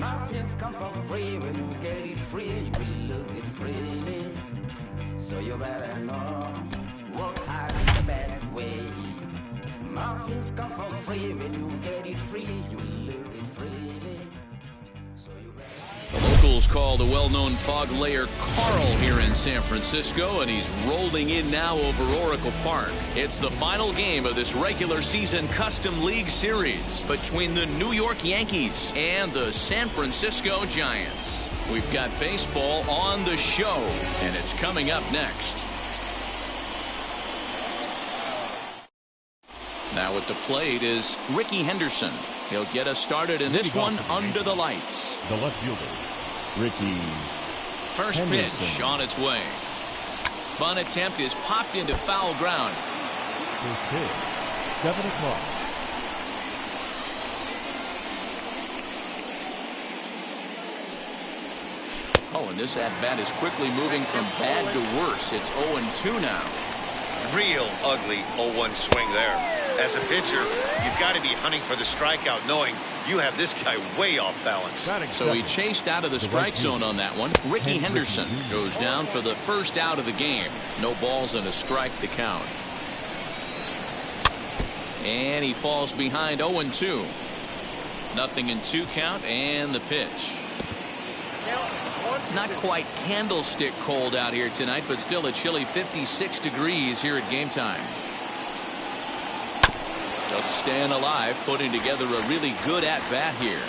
My feels come for free. When you get it free, you will lose it freely. So you better know, work hard is the best way. My feels come for free. When you get it free, you will lose it freely. So you better. The locals call the well-known fog layer Carl here in San Francisco, and he's rolling in now over Oracle Park. It's the final game of this regular season Custom League Series between the New York Yankees and the San Francisco Giants. We've got baseball on the show, and it's coming up next. Now at the plate is Ricky Henderson. He'll get us started in this one under the lights. The left fielder, Ricky First Henderson. pitch on its way. Bunt attempt is popped into foul ground. First pitch, 7 o'clock. Oh, and this at-bat is quickly moving from bad to worse. It's 0-2 now. Real ugly 0-1 swing there. As a pitcher, you've got to be hunting for the strikeout, knowing you have this guy way off balance. So he chased out of the strike zone on that one. Ricky Henderson goes down for the first out of the game. No balls and a strike to count. And he falls behind 0-2. Nothing in 2 count, and the pitch. Not quite candlestick cold out here tonight, but still a chilly 56 degrees here at game time. Just staying alive, putting together a really good at-bat here.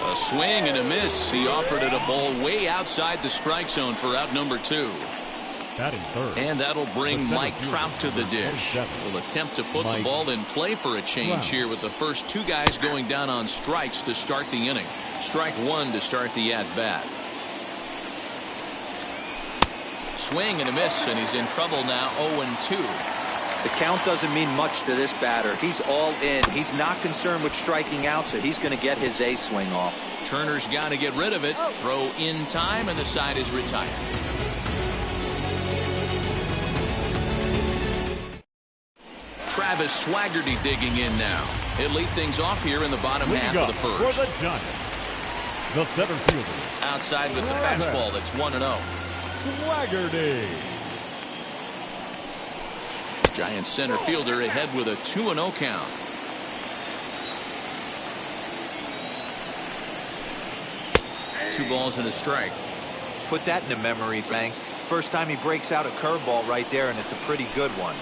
A swing and a miss. He offered it a ball way outside the strike zone for out number 2. Batting third. And that'll bring Mike Trout to the dish. Will attempt to put the ball in play for a change here with the first 2 guys going down on strikes to start the inning. Strike 1 to start the at-bat. Swing and a miss, and he's in trouble now. 0-2. The count doesn't mean much to this batter. He's all in. He's not concerned with striking out, so he's going to get his A swing off. Turner's got to get rid of it. Throw in time, and the side is retired. Travis Swaggerty digging in now. He'll lead things off here in the bottom half of the first. For the Giants, the center fielder. Outside with the fastball. That's 1-0. Swaggerty. Giants center fielder ahead with a 2-0 count. Two balls and a strike. Put that in the memory bank. First time he breaks out a curveball right there, and it's a pretty good one.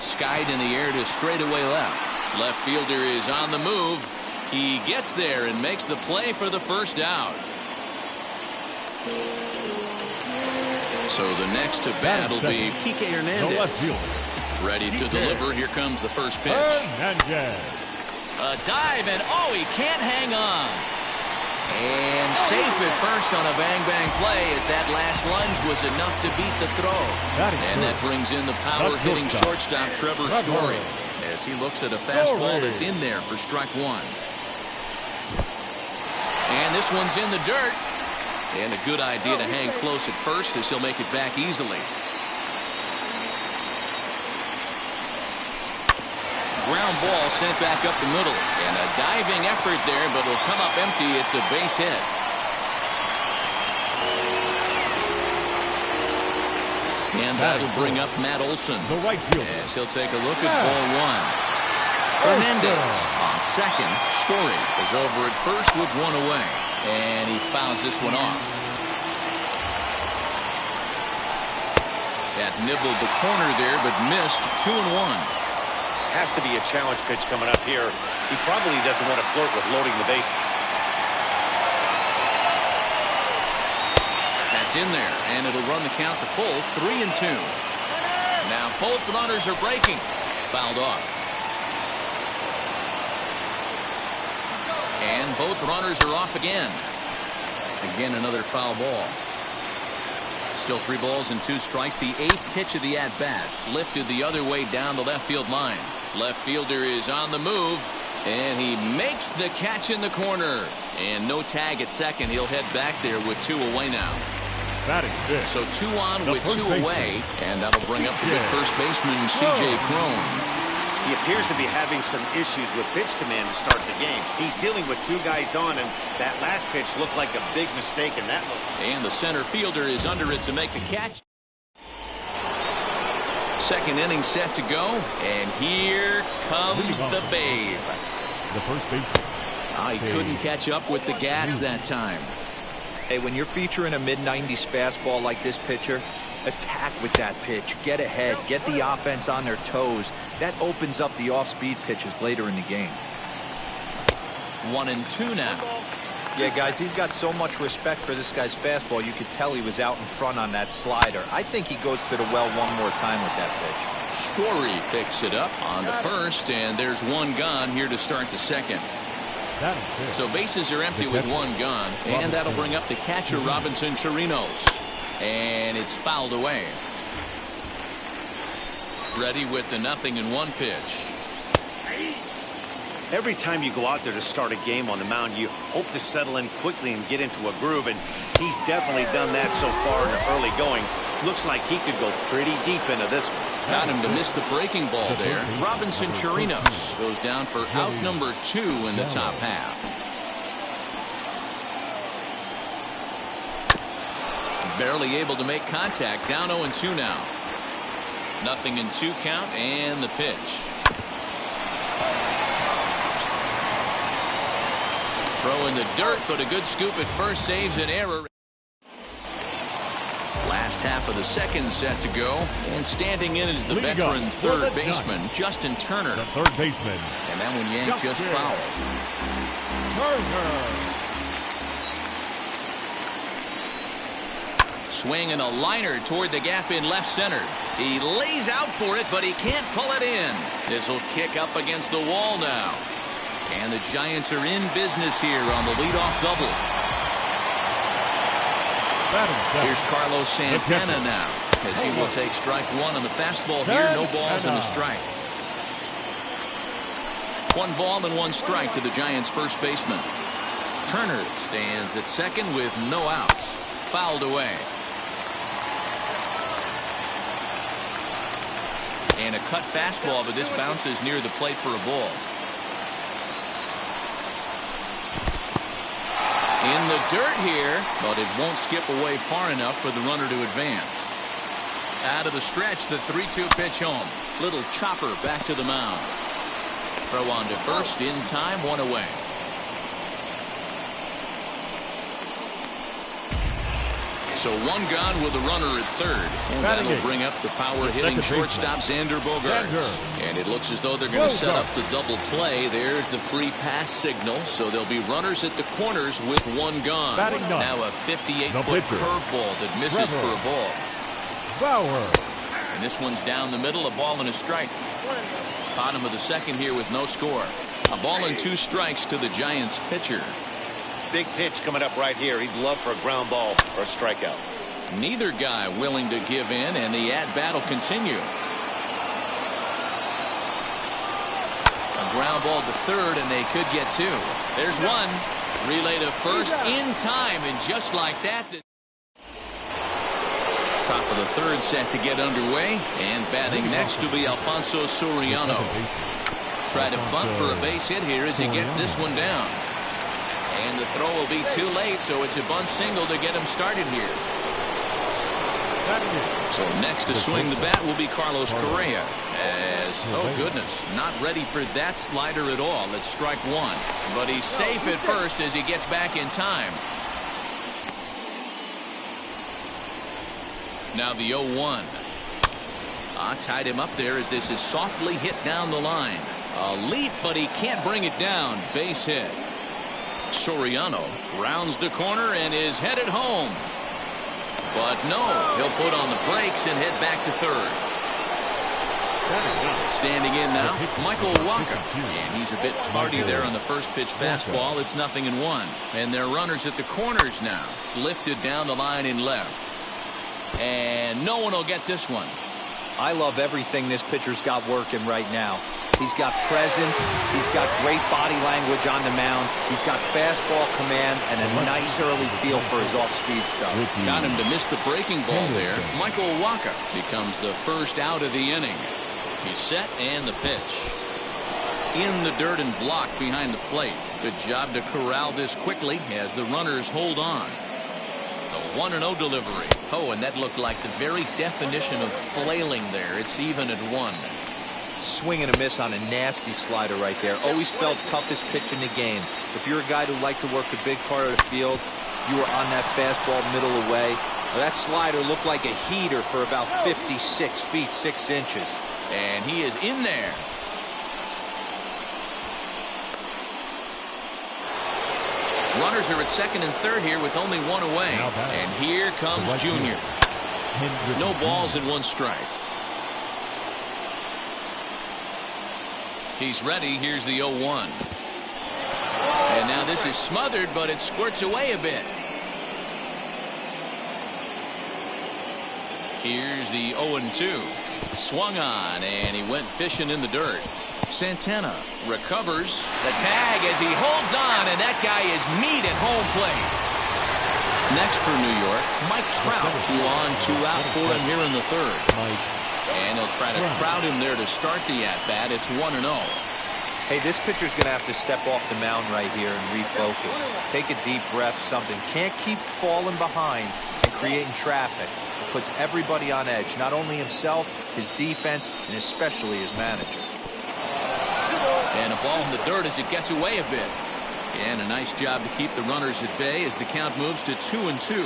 Skied in the air to straightaway left. Left fielder is on the move. He gets there and makes the play for the first out. So the next to bat will be Kike The left Hernandez. fielder, Ready to deliver. Here comes the first pitch. Hernandez. A dive, and oh, he can't hang on. And safe at first on a bang-bang play, as that last lunge was enough to beat the throw. And that brings in the power-hitting shortstop Trevor Story, as he looks at a fastball that's in there for strike 1. And this one's in the dirt. And a good idea to hang close at first, as he'll make it back easily. Ground ball sent back up the middle, and a diving effort there, but it'll come up empty. It's a base hit. And that'll bring up Matt Olson, The right fielder. as he'll take a look at ball 1. Hernandez on second. Story is over at first with 1 away, and he fouls this one off. That nibbled the corner there, but missed. 2-1. Has to be a challenge pitch coming up here. He probably doesn't want to flirt with loading the bases. That's in there, and it'll run the count to full. 3-2. Now both runners are breaking. Fouled off. And both runners are off again. Again, another foul ball. Still 3 balls and 2 strikes. The 8th pitch of the at-bat. Lifted the other way down the left field line. Left fielder is on the move, and he makes the catch in the corner. And no tag at second. He'll head back there with 2 away now. Batting fifth. So 2 on The with first 2 baseman. away, and that'll bring up the big first baseman, C.J. Cron. He appears to be having some issues with pitch command to start the game. He's dealing with 2 guys on, and that last pitch looked like a big mistake in that one. And the center fielder is under it to make the catch. Second inning set to go, and here comes the Babe. The first baseman. He couldn't catch up with the gas that time. Hey, when you're featuring a mid-90s fastball like this pitcher, attack with that pitch. Get ahead. Get the offense on their toes. That opens up the off-speed pitches later in the game. 1-2 now. Yeah, guys, he's got so much respect for this guy's fastball. You could tell he was out in front on that slider. I think he goes to the well one more time with that pitch. Story picks it up on the first, and there's 1 gone here to start the second. So bases are empty with 1 gone, and that'll bring up the catcher, Robinson Chirinos. And it's fouled away. Ready with the 0-1 pitch. Every time you go out there to start a game on the mound, you hope to settle in quickly and get into a groove, and he's definitely done that so far in the early going. Looks like he could go pretty deep into this one. Got him to miss the breaking ball there. Robinson Chirinos goes down for out number 2 in the top half. Barely able to make contact. Down 0-2 now. 0-2 count, and the pitch. Throw in the dirt, but a good scoop at first saves an error. Last half of the second set to go, and standing in is the veteran third baseman, Justin Turner. The third baseman. And that one yanked just foul. Turner. Swing and a liner toward the gap in left center. He lays out for it, but he can't pull it in. This will kick up against the wall now. And the Giants are in business here on the leadoff double. Here's Carlos Santana now, as he will take strike 1 on the fastball here. No balls and a strike. 1 ball and 1 strike to the Giants' first baseman. Turner stands at second with no outs. Fouled away. And a cut fastball, but this bounces near the plate for a ball. In the dirt here, but it won't skip away far enough for the runner to advance. Out of the stretch, the 3-2 pitch home. Little chopper back to the mound. Throw on to first in time, 1 away. So 1 gone with a runner at third. And that'll bring up the power-hitting shortstop, Xander Bogaerts. And it looks as though they're going to set up the double play. There's the free pass signal. So there'll be runners at the corners with 1 gone. Now a 58-foot curveball that misses for a ball. And this one's down the middle, a ball and a strike. Bottom of the second here with no score. A ball and 2 strikes to the Giants pitcher. Big pitch coming up right here. He'd love for a ground ball or a strikeout. Neither guy willing to give in, and the at-bat will continue. A ground ball to third, and they could get 2. There's 1. Relay to first in time, and just like that. Top of the third set to get underway, and batting next to be Alfonso Soriano. Try to bunt for a base hit here as he gets this one down. And the throw will be too late, so it's a bunt single to get him started here. So next to swing the bat will be Carlos Correa. As, oh goodness, not ready for that slider at all. It's strike 1. But he's safe at first as he gets back in time. Now the 0-1. Tied him up there as this is softly hit down the line. A leap, but he can't bring it down. Base hit. Soriano rounds the corner and is headed home. But no, he'll put on the brakes and head back to third. Standing in now, Michael Walker. And he's a bit tardy there on the first pitch fastball. It's 0-1. And they're runners at the corners now. Lifted down the line in left. And no one will get this one. I love everything this pitcher's got working right now. He's got presence. He's got great body language on the mound. He's got fastball command and a nice early feel for his off-speed stuff. Got him to miss the breaking ball there. Michael Walker becomes the first out of the inning. He's set and the pitch. in the dirt and blocked behind the plate. Good job to corral this quickly as the runners hold on. The 1-0 delivery. Oh, and that looked like the very definition of flailing there. It's even at 1. Swing and a miss on a nasty slider right there. Always felt toughest pitch in the game. If you're a guy who liked to work the big part of the field, you were on that fastball middle away. Well, that slider looked like a heater for about 56 feet 6 inches. And he is in there. Runners are at second and third here with only 1 away. And here comes Junior. No balls and 1 strike. He's ready. Here's the 0-1. And now this is smothered, but it squirts away a bit. Here's the 0-2. Swung on, and he went fishing in the dirt. Santana recovers the tag as he holds on, and that guy is meat at home plate. Next for New York, Mike Trout. 2 on, 2 out for him here in the third. And they'll try to crowd him there to start the at-bat. It's 1-0. Hey, this pitcher's going to have to step off the mound right here and refocus. Take a deep breath, something. Can't keep falling behind and creating traffic. It puts everybody on edge, not only himself, his defense, and especially his manager. And a ball in the dirt as it gets away a bit. And a nice job to keep the runners at bay as the count moves to 2-2.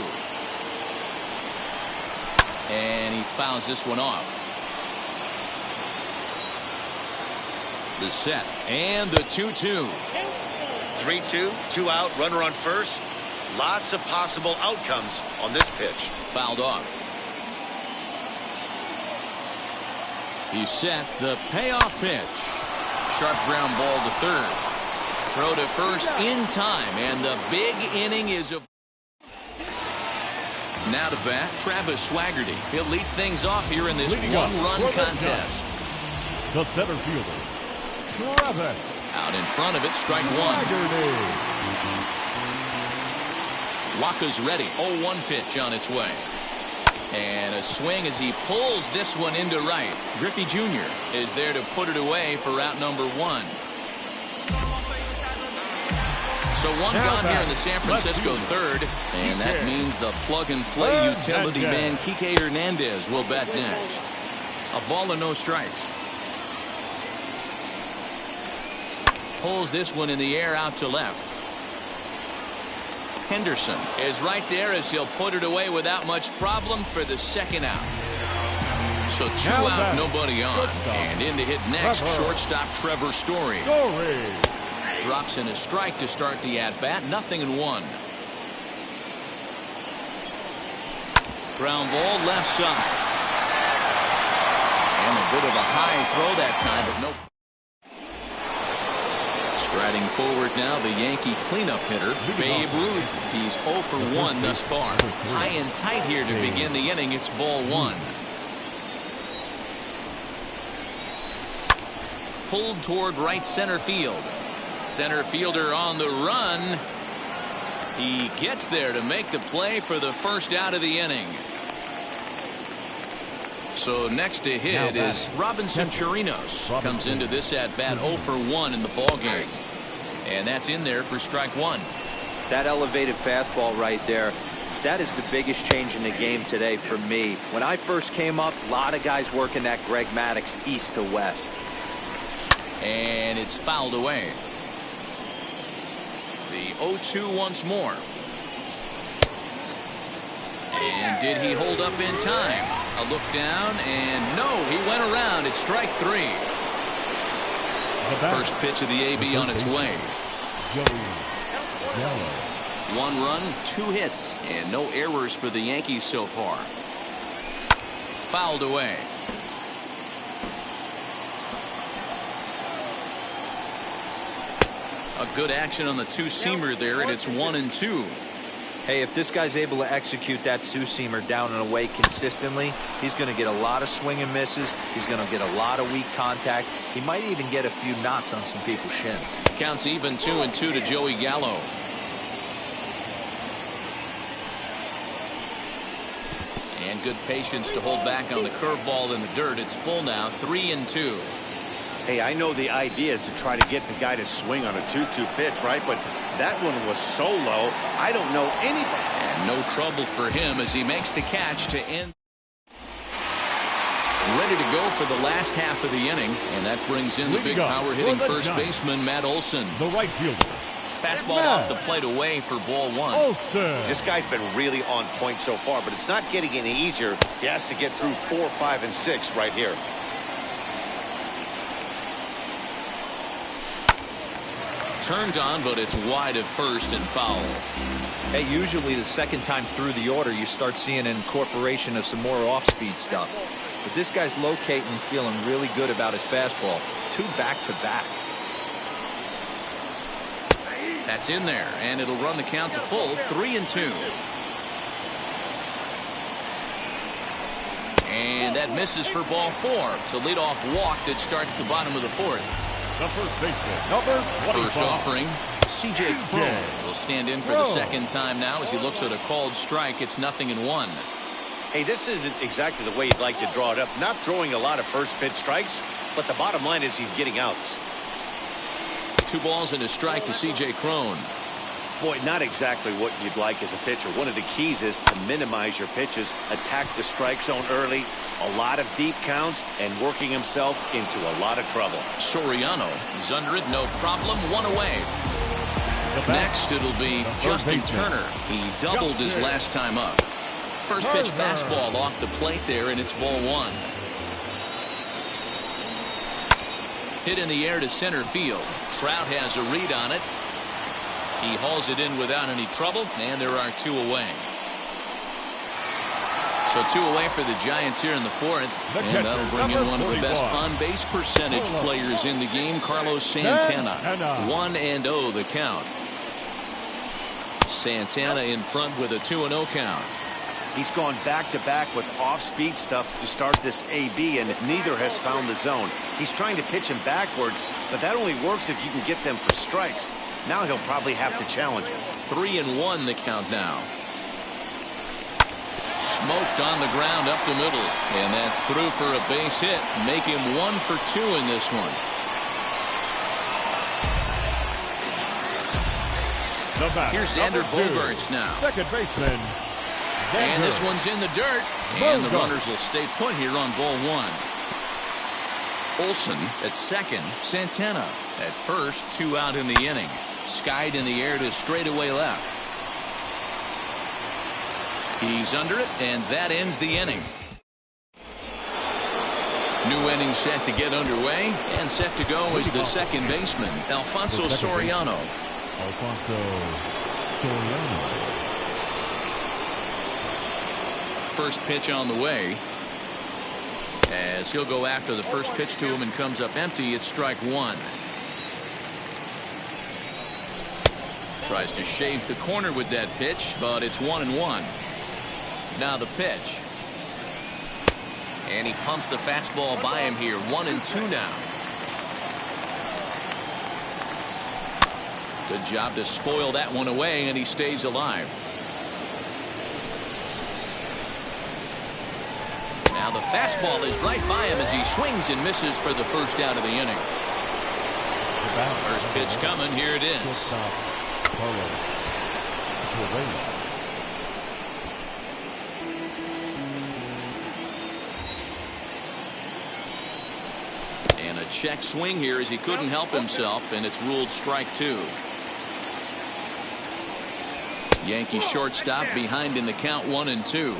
And he fouls this one off. The set and the 2-2. 3-2, 2 out, runner on first. Lots of possible outcomes on this pitch. Fouled off. He set the payoff pitch. Sharp ground ball to third. Throw to first in time, and the big inning is of. Now to bat, Travis Swaggerty. He'll lead things off here in this one-run contest. The center fielder, Travis. Out in front of it, strike 1. Waka's ready. 0-1 pitch on its way. And a swing as he pulls this one into right. Griffey Jr. is there to put it away for out number 1. So 1 gone here in the San Francisco third. And that means the plug-and-play utility man Kike Hernandez will bat next. A ball and no strikes. Pulls this one in the air out to left. Henderson is right there as he'll put it away without much problem for the second out. So 2 out, nobody on. And in to hit next, shortstop Trevor Story. Drops in a strike to start the at-bat. 0-1. Ground ball left side. And a bit of a high throw that time, but no. Striding forward now, the Yankee cleanup hitter, Babe Ruth. He's 0 for 1 thus far. High and tight here to begin the inning. It's ball 1. Pulled toward right center field. Center fielder on the run. He gets there to make the play for the first out of the inning. So next to hit is Robinson Chirinos. Comes into this at bat 0 for 1 in the ball game. And that's in there for strike 1. That elevated fastball right there, that is the biggest change in the game today for me. When I first came up, a lot of guys working that Greg Maddux east to west. And it's fouled away. The 0-2 once more. And did he hold up in time? A look down, and no, he went around. It's strike 3. First pitch of the AB on its way. 1 run, 2 hits, and no errors for the Yankees so far. Fouled away. A good action on the two-seamer there, and it's 1-2. Hey, if this guy's able to execute that two-seamer down and away consistently, he's going to get a lot of swing and misses. He's going to get a lot of weak contact. He might even get a few knots on some people's shins. Counts even 2-2 to Joey Gallo. And good patience to hold back on the curveball in the dirt. It's full now, 3-2. Hey, I know the idea is to try to get the guy to swing on a 2-2 pitch, right? But that one was so low, I don't know anybody. And no trouble for him as he makes the catch to end. Ready to go for the last half of the inning, and that brings in the big power-hitting first baseman, Matt Olson. The right fielder. Fastball off the plate away for ball one. Olson. This guy's been really on point so far, but it's not getting any easier. He has to get through 4, 5, and 6 right here. Turned on, but it's wide at first and foul. Hey, usually the second time through the order, you start seeing an incorporation of some more off-speed stuff. But this guy's locating, feeling really good about his fastball. 2 back-to-back. That's in there, and it'll run the count to full, 3-2. And that misses for ball 4. It's a leadoff walk that starts the bottom of the 4th. The first baseman, number 25. First offering, C.J. Cron will stand in for the second time now as he looks at a called strike. It's 0-1. Hey, this isn't exactly the way you'd like to draw it up. Not throwing a lot of first pitch strikes, but the bottom line is he's getting outs. 2 balls and a strike to C.J. Cron. Boy, not exactly what you'd like as a pitcher. One of the keys is to minimize your pitches, attack the strike zone early, a lot of deep counts, and working himself into a lot of trouble. Soriano is under it, no problem, 1 away. Next, it'll be Justin Turner. He doubled his last time up. First pitch fastball off the plate there, and it's ball 1. Hit in the air to center field. Trout has a read on it. He hauls it in without any trouble, and there are 2 away. So 2 away for the Giants here in the 4th, and that'll bring in one of the best on-base percentage players in the game, Carlos Santana. 1-0 the count. Santana in front with a 2-0 count. He's gone back-to-back with off-speed stuff to start this AB, and neither has found the zone. He's trying to pitch him backwards, but that only works if you can get them for strikes. Now he'll probably have to challenge him. 3-1 the count now. Smoked on the ground up the middle, and that's through for a base hit. Make him 1 for 2 in this one. Here's Xander Bogaerts now. Second baseman. And this one's in the dirt, and the runners will stay put here on ball 1. Olson at second, Santana at first, 2 out in the inning. Skied in the air to straightaway left. He's under it, and that ends the inning. New inning set to get underway, and set to go is the second baseman, Alfonso Soriano. First pitch on the way. As he'll go after the first pitch to him and comes up empty, it's strike 1. Tries to shave the corner with that pitch, but it's 1-1. Now the pitch. And he pumps the fastball by him here. 1-2 now. Good job to spoil that one away, and he stays alive. Now the fastball is right by him as he swings and misses for the first out of the inning. First pitch coming. Here it is. And a check swing here as he couldn't help himself, and it's ruled strike 2. Yankee shortstop behind in the count, 1-2.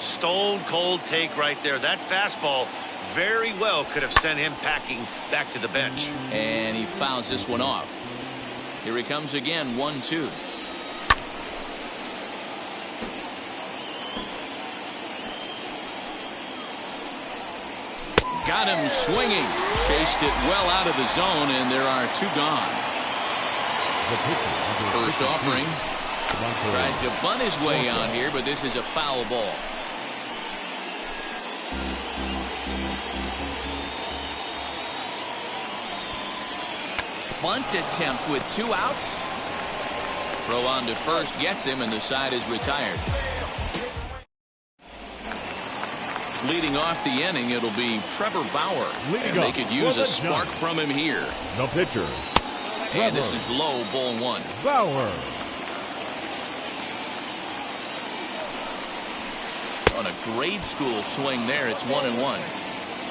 Stone cold take right there. That fastball very well could have sent him packing back to the bench. And he fouls this one off. Here he comes again, 1-2. Got him swinging. Chased it well out of the zone, and there are 2 gone. First offering. Tries to bunt his way on here, but this is a foul ball. Bunt attempt with 2 outs. Throw on to first gets him, and the side is retired. Leading off the inning, it'll be Trevor Bauer. And they could use a spark from him here. The pitcher. And this is low, ball one. Bauer. On a grade school swing there, it's 1-1.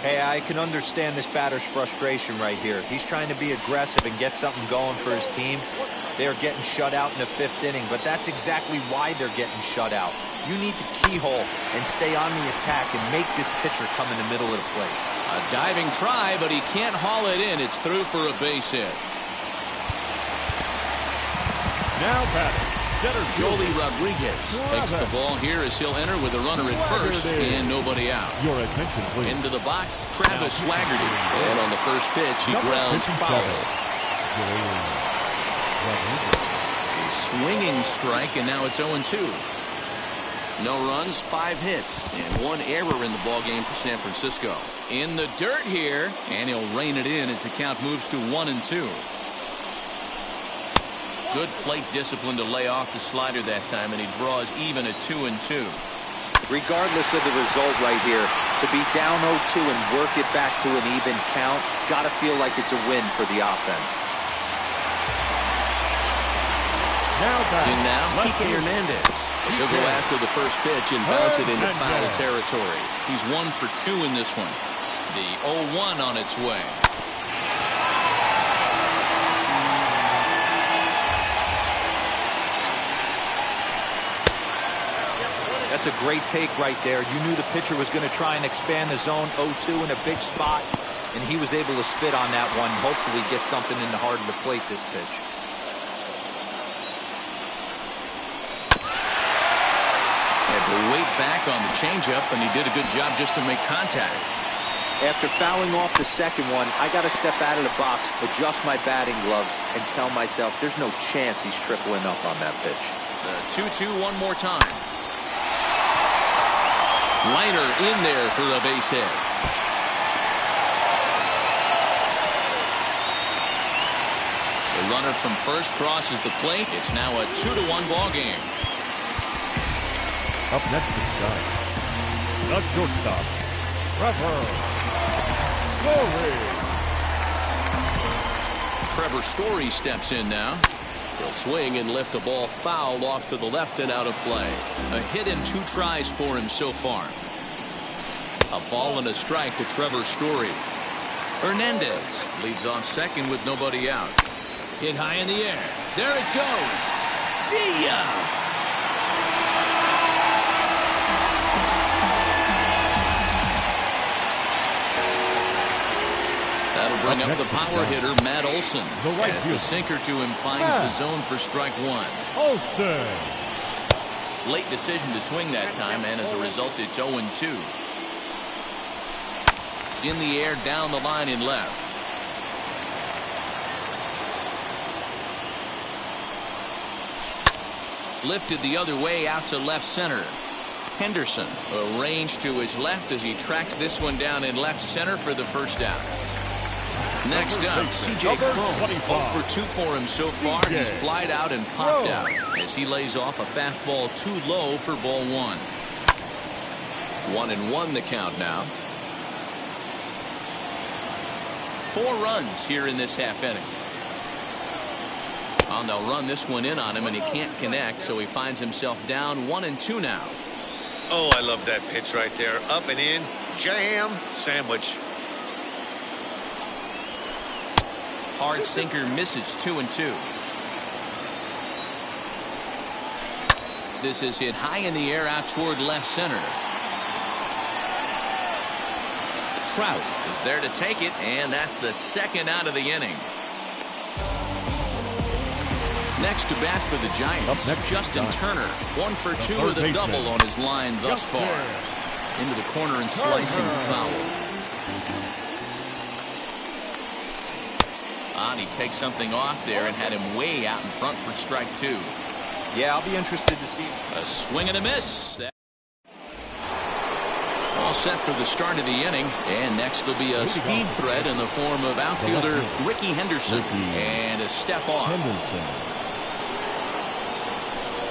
Hey, I can understand this batter's frustration right here. He's trying to be aggressive and get something going for his team. They're getting shut out in the 5th inning, but that's exactly why they're getting shut out. You need to keyhole and stay on the attack and make this pitcher come in the middle of the plate. A diving try, but he can't haul it in. It's through for a base hit. Now batting. Joely Rodriguez takes the ball here as he'll enter with a runner at first and nobody out. Your attention, please. Into the box, Travis Swaggerty. And on the first pitch, he grounds foul. A swinging strike, and now it's 0-2. No runs, 5 hits, and 1 error in the ballgame for San Francisco. In the dirt here, and he'll rein it in as the count moves to 1-2. Good plate discipline to lay off the slider that time, and he draws even at 2-2. Regardless of the result right here, to be down 0-2 and work it back to an even count, gotta feel like it's a win for the offense. Now Kike Hernandez. He'll go after the first pitch and bounce it into foul territory. He's 1 for 2 in this one. The 0-1 on its way. That's a great take right there. You knew the pitcher was going to try and expand the zone 0-2 in a big spot, and he was able to spit on that one. Hopefully get something in the heart of the plate this pitch. Had to wait back on the changeup, and he did a good job just to make contact. After fouling off the second one, I got to step out of the box, adjust my batting gloves, and tell myself there's no chance he's tripling up on that pitch. 2-2 one more time. Liner in there for a base hit. The runner from first crosses the plate. It's now a 2-1 ball game. Up next is shot. The shortstop, Trevor Story. Trevor Story steps in now. He'll swing and lift a ball foul off to the left and out of play. A hit in 2 tries for him so far. A ball and a strike to Trevor Story. Hernandez leads off second with nobody out. Hit high in the air. There it goes. See ya! That'll bring up the power hitter, Matt Olson. As the sinker to him finds the zone for strike 1. Olson. Late decision to swing that time, and as a result, it's 0-2. In the air, down the line in left. Lifted the other way out to left center. Henderson arranged to his left as he tracks this one down in left center for the first out. Next up, C.J. Cron. 0 for 2 for him so far. He's flied out and popped out as he lays off a fastball too low for ball 1. 1-1 the count now. 4 runs here in this half inning. And they'll run this one in on him, and he can't connect, so he finds himself down 1-2 now. Oh, I love that pitch right there. Up and in, jam, sandwich. Hard sinker misses 2-2. This is hit high in the air out toward left center. Trout is there to take it, and that's the second out of the inning. Next to bat for the Giants, Justin Turner. 1 for 2 with a double on his line thus far. Into the corner and slicing foul. He takes something off there and had him way out in front for strike 2. Yeah, I'll be interested to see. A swing and a miss. All set for the start of the inning, and next will be a speed threat in the form of outfielder Ricky Henderson, and a step off.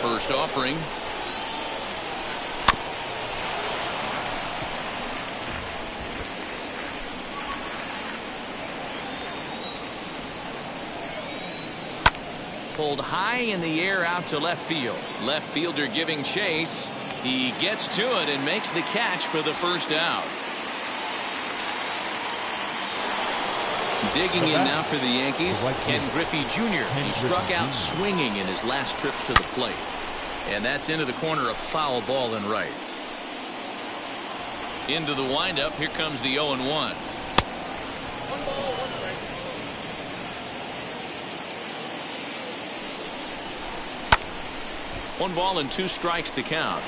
First offering. Pulled high in the air out to left field. Left fielder giving chase. He gets to it and makes the catch for the first out. Digging in now for the Yankees, Ken Griffey Jr. He struck out swinging in his last trip to the plate. And that's into the corner, a foul ball and right. Into the windup, here comes the 0-1. One ball and two strikes to count.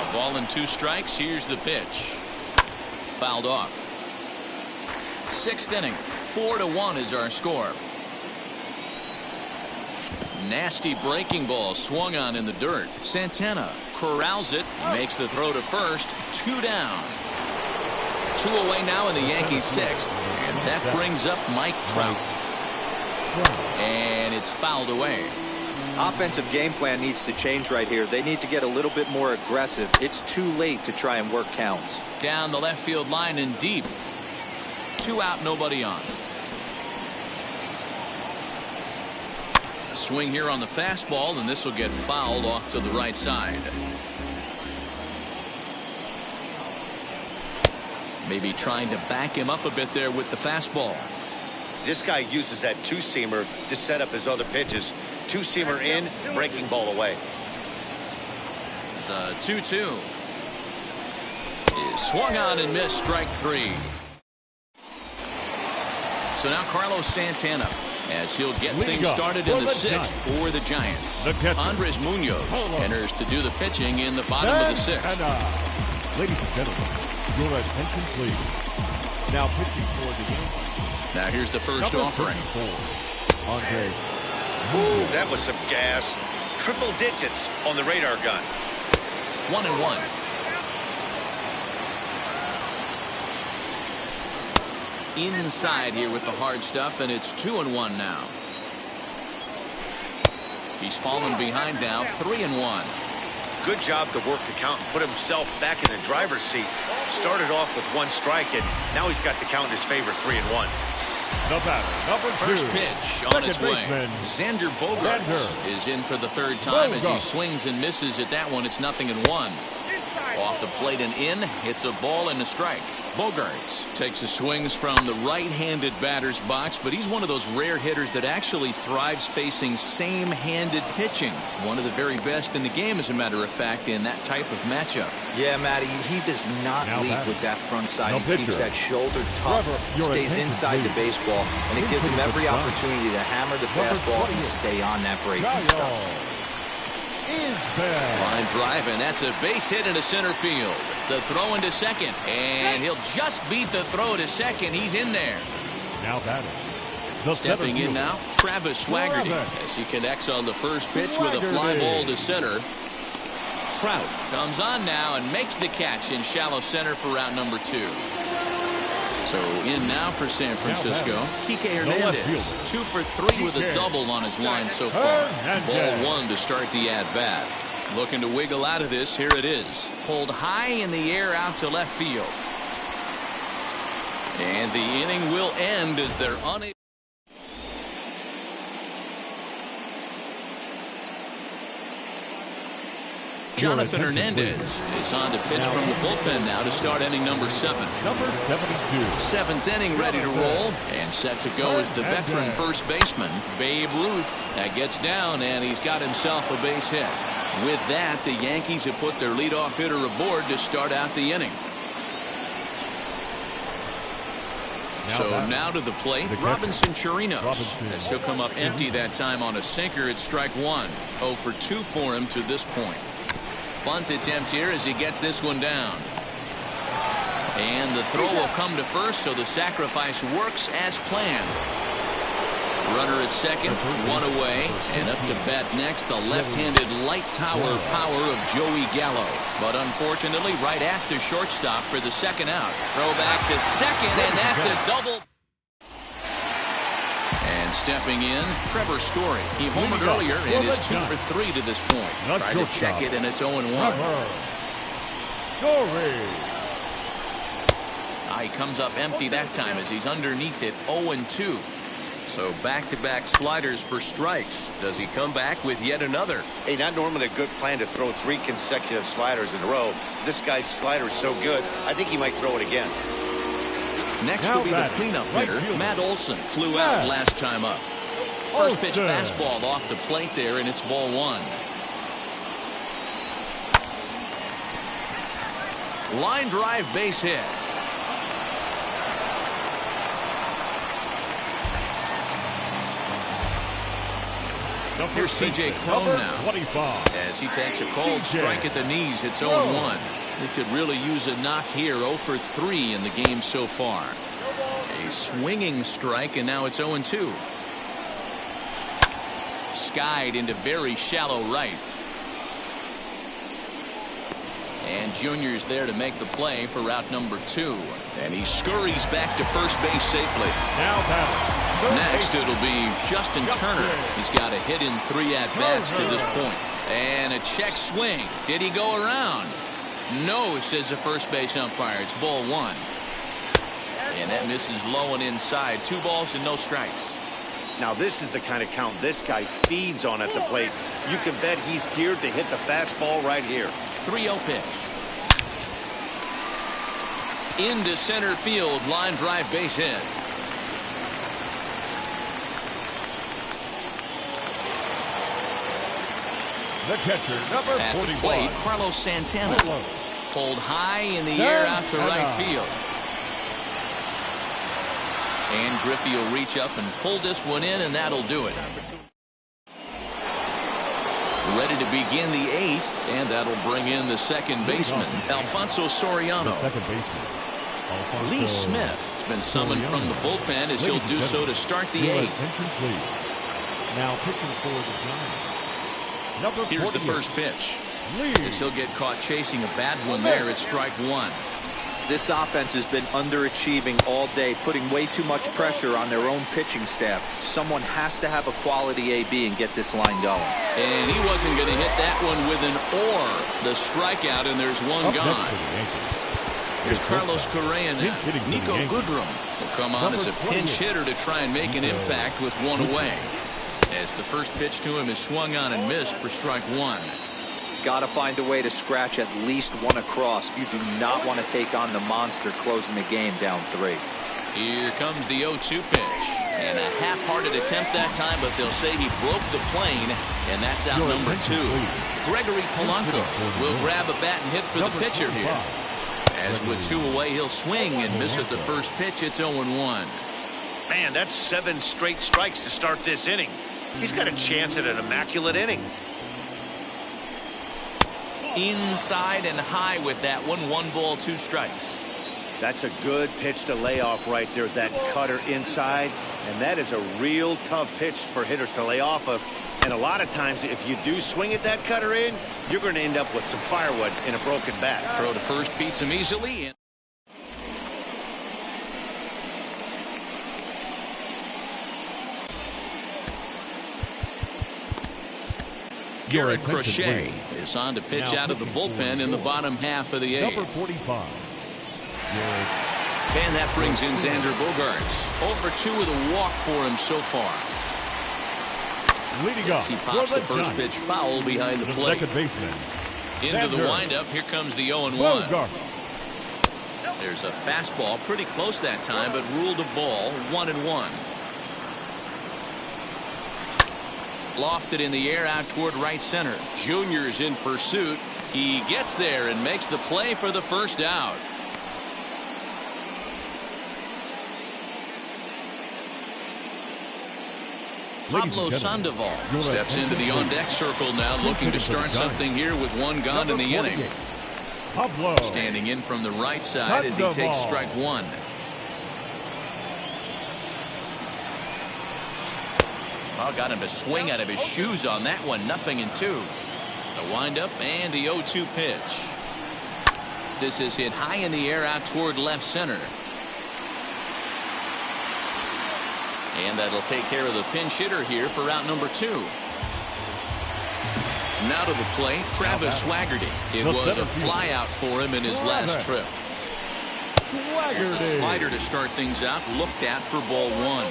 A ball and two strikes. Here's the pitch. Fouled off. Sixth inning. 4-1 is our score. Nasty breaking ball swung on in the dirt. Santana corrals it. Makes the throw to first. 2 down. 2 away now in the Yankees' sixth. And that brings up Mike Trout. And it's fouled away. Offensive game plan needs to change right here. They need to get a little bit more aggressive. It's too late to try and work counts. Down the left field line and deep. 2 out, nobody on. A swing here on the fastball, and this will get fouled off to the right side. Maybe trying to back him up a bit there with the fastball. This guy uses that two-seamer to set up his other pitches. Two-seamer in, breaking ball away. The 2-2 is swung on and missed, strike 3. So now Carlos Santana, as he'll get things started in the sixth for the Giants. Andres Munoz enters to do the pitching in the bottom of the sixth. Ladies and gentlemen, your attention please. Now pitching for the Yankees. Now here's the first offering. Andres. Ooh, that was some gas. Triple digits on the radar gun. 1-1. Inside here with the hard stuff, and it's 2-1 now. He's fallen behind now, 3-1. Good job to work the count and put himself back in the driver's seat. Started off with 1 strike, and now he's got the count in his favor, 3-1. The batter, number 2. First pitch on its way. Xander Bogaerts is in for the third time as he swings and misses at that one. It's 0-1. Off the plate and in. It's a ball and a strike. Bogaerts takes his swings from the right-handed batter's box, but he's one of those rare hitters that actually thrives facing same-handed pitching. One of the very best in the game, as a matter of fact, in that type of matchup. Yeah, Matty, he does not lead with that front side. He keeps that shoulder tough, stays inside the baseball, and it gives him every opportunity to hammer the fastball and stay on that breaking stuff. Line drive, and that's a base hit into center field. The throw into second, and he'll just beat the throw to second. He's in there. Now batting. Stepping in now, Travis Swaggerty, as he connects on the first pitch with a fly ball to center. Trout comes on now and makes the catch in shallow center for route number 2. So in now for San Francisco, Kike Hernandez, 2 for 3 with a double on his line so far. Ball 1 to start the at-bat. Looking to wiggle out of this. Here it is. Pulled high in the air out to left field. And the inning will end as they're unable. Jonathan Hernandez is on to pitch from the bullpen now to start inning number 7. Number 72. 7th inning ready to roll, and set to go is the veteran first baseman, Babe Ruth. That gets down, and he's got himself a base hit. With that, the Yankees have put their leadoff hitter aboard to start out the inning. So now to the plate, Robinson Chirinos, as he'll come up empty that time on a sinker at strike 1. 0 for 2 for him to this point. Bunt attempt here as he gets this one down. And the throw will come to first, so the sacrifice works as planned. Runner at second, 1 away, and up to bat next, the left-handed light tower power of Joey Gallo. But unfortunately, right at the shortstop for the second out. Throw back to second, and that's a double. And stepping in, Trevor Story. He homered earlier and is 2 for 3 to this point. Try to check it, and it's 0-1. He comes up empty that time as he's underneath it, 0-2. So back-to-back sliders for strikes. Does he come back with yet another? Hey, not normally a good plan to throw 3 consecutive sliders in a row. This guy's slider is so good, I think he might throw it again. Next will be the cleanup hitter, Matt Olson. Flew out last time up. First pitch fastball off the plate there, and it's ball 1. Line drive base hit. Here's C.J. Cron now. 25. As he takes a cold strike at the knees, it's 0-1. He could really use a knock here. 0 for 3 in the game so far. A swinging strike, and now it's 0-2. Skied into very shallow right. And Junior's there to make the play for route number 2. And he scurries back to first base safely. Now batting. Next, it'll be Justin Turner. He's got a hit in 3 at-bats to this point. And a check swing. Did he go around? No, says the first base umpire. It's ball 1. And that misses low and inside. 2 balls and no strikes. Now, this is the kind of count this guy feeds on at the plate. You can bet he's geared to hit the fastball right here. 3-0 pitch. Into center field. Line drive base hit. The catcher, number 41. At the plate, Carlos Santana. Pulled high in the air out to right field. And Griffey will reach up and pull this one in, and that'll do it. Ready to begin the 8th, and that'll bring in the second baseman, Alfonso Soriano. The second baseman, Alfonso Lee Smith has been summoned from the bullpen as he'll do so to start the 8th. Attention, please. Now pitching for the Giants. Number Here's the 48. first pitch. Lee. As he'll get caught chasing a bad one there. It's strike 1. This offense has been underachieving all day, putting way too much pressure on their own pitching staff. Someone has to have a quality AB and get this line going. And he wasn't going to hit that one with an or. The strikeout, and there's one gone. Here's Carlos Correa now. Nico Goodrum will come on as a pinch hitter to try and make an impact with one away. As the first pitch to him is swung on and missed for strike 1. Got to find a way to scratch at least one across. You do not want to take on the monster closing the game down 3. Here comes the 0-2 pitch. And a half-hearted attempt that time, but they'll say he broke the plane, and that's out number 2. Gregory Polanco will grab a bat and hit for the pitcher here. As with 2 away, he'll swing and miss at the first pitch. It's 0-1. Man, that's 7 straight strikes to start this inning. He's got a chance at an immaculate inning. Inside and high with that one. 1 ball, 2 strikes. That's a good pitch to lay off right there, that cutter inside. And that is a real tough pitch for hitters to lay off of. And a lot of times, if you do swing at that cutter in, you're going to end up with some firewood in a broken bat. Throw to first beats him easily. Garrett Crochet is on to pitch out of the bullpen in the bottom half of the 8th. Number 45. And that brings in Xander Bogaerts. 0 for 2 with a walk for him so far. Leading up. As he pops the first pitch foul behind the plate. Second baseman. Into the windup. Here comes the 0-1. There's a fastball pretty close that time, but ruled a ball. 1-1. Lofted in the air out toward right center. Junior's in pursuit. He gets there and makes the play for the first out. Pablo Sandoval steps into the on-deck circle now, looking to start something here with 1 gone in the inning. Standing in from the right side as he takes strike 1. Well, got him to swing out of his shoes on that one. 0-2. The windup and the 0-2 pitch. This is hit high in the air out toward left center. And that'll take care of the pinch hitter here for out number 2. Now to the plate, Travis Swaggerty. It was a fly out for him in his last trip. There's a slider to start things out, looked at for ball 1.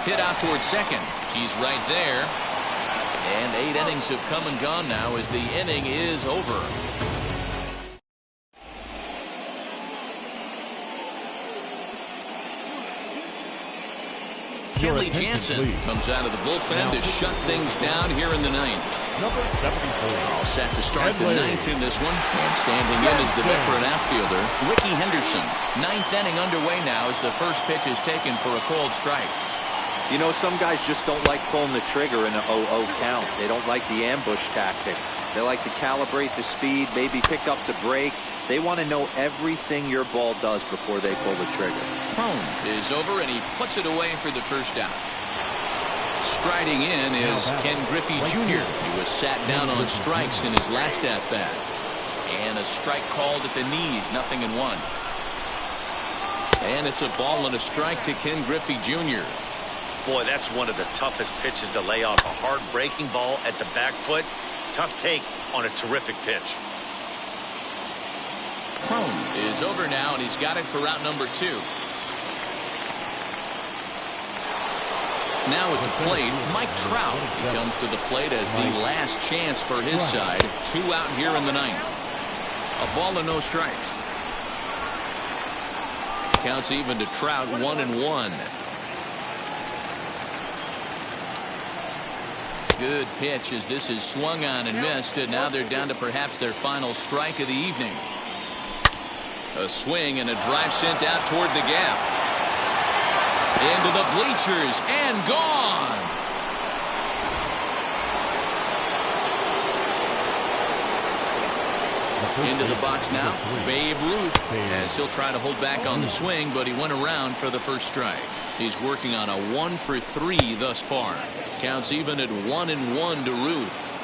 Hit out towards second. He's right there. And 8 innings have come and gone now as the inning is over. Kenley Jansen comes out of the bullpen to shut things down here in the ninth. Number 74. All set to start the ninth in this one. And standing in is the veteran outfielder, Ricky Henderson. Ninth inning underway now as the first pitch is taken for a called strike. You know, some guys just don't like pulling the trigger in an 0-0 count. They don't like the ambush tactic. They like to calibrate the speed, maybe pick up the brake. They want to know everything your ball does before they pull the trigger. Home is over, and he puts it away for the first out. Striding in is Ken Griffey Jr. He was sat down on strikes in his last at-bat. And a strike called at the knees, 0-1. And it's a ball and a strike to Ken Griffey Jr. Boy, that's one of the toughest pitches to lay off. A hard breaking ball at the back foot. Tough take on a terrific pitch. Home is over now, and he's got it for route number 2. Now at the plate, Mike Trout. He comes to the plate as the last chance for his side. 2 out here in the ninth. A ball and no strikes. Counts even to Trout, 1-1. Good pitch as this is swung on and missed, and now they're down to perhaps their final strike of the evening. A swing and a drive sent out toward the gap. Into the bleachers and gone. Into the box now, Babe Ruth, as he'll try to hold back on the swing, but he went around for the first strike. He's working on a 1-for-3 thus far. Counts even at 1-1 to Ruth.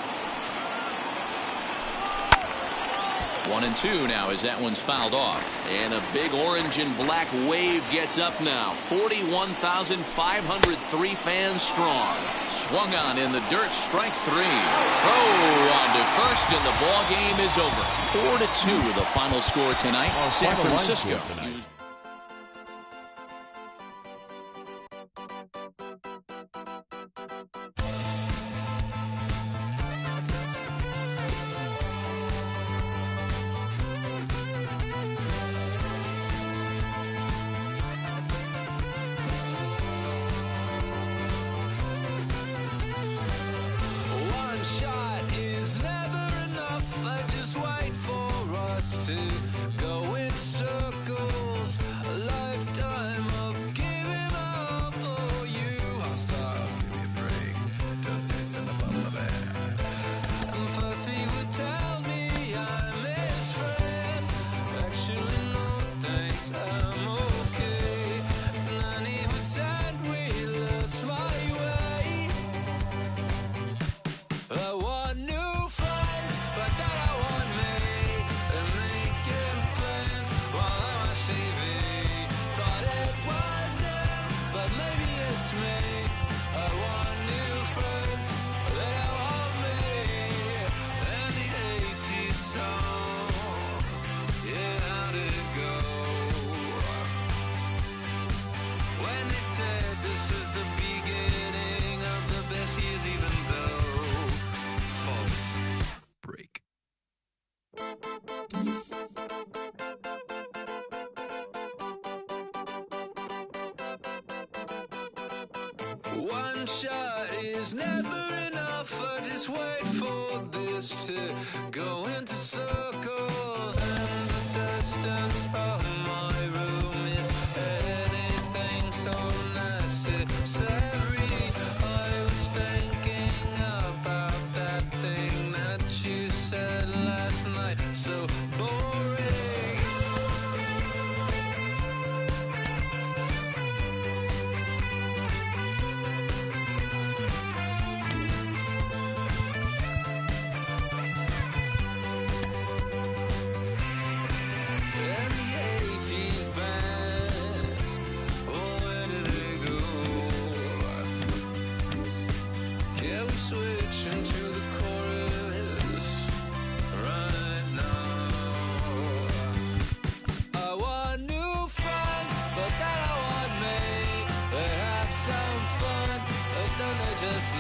1-2 now as that one's fouled off. And a big orange and black wave gets up now. 41,503 fans strong. Swung on in the dirt, strike 3. Throw on to first, and the ball game is over. 4-2 the final score tonight. San Francisco. To go in circles, a lifetime of giving up for you. I'll stop, give me a break. Don't say something about my bad. And first he would tell me I'm his friend. Actually, no thanks, I'm okay. And then he would send wheelers my way. I want new friends, but then I want me. One shot is never enough. I just wait for this to go into circles. And the distance from my room is anything so necessary. I was thinking about that thing that you said last night. So boring.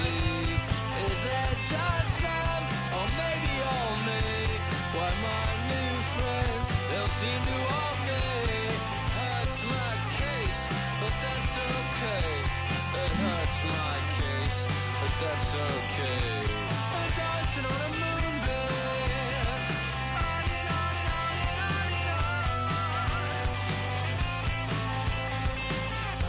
leave. Is it just them, or maybe all me? Why my new friends, they'll seem to all me. Hurts my case, but that's okay. It hurts my case, but that's okay. I'm dancing on a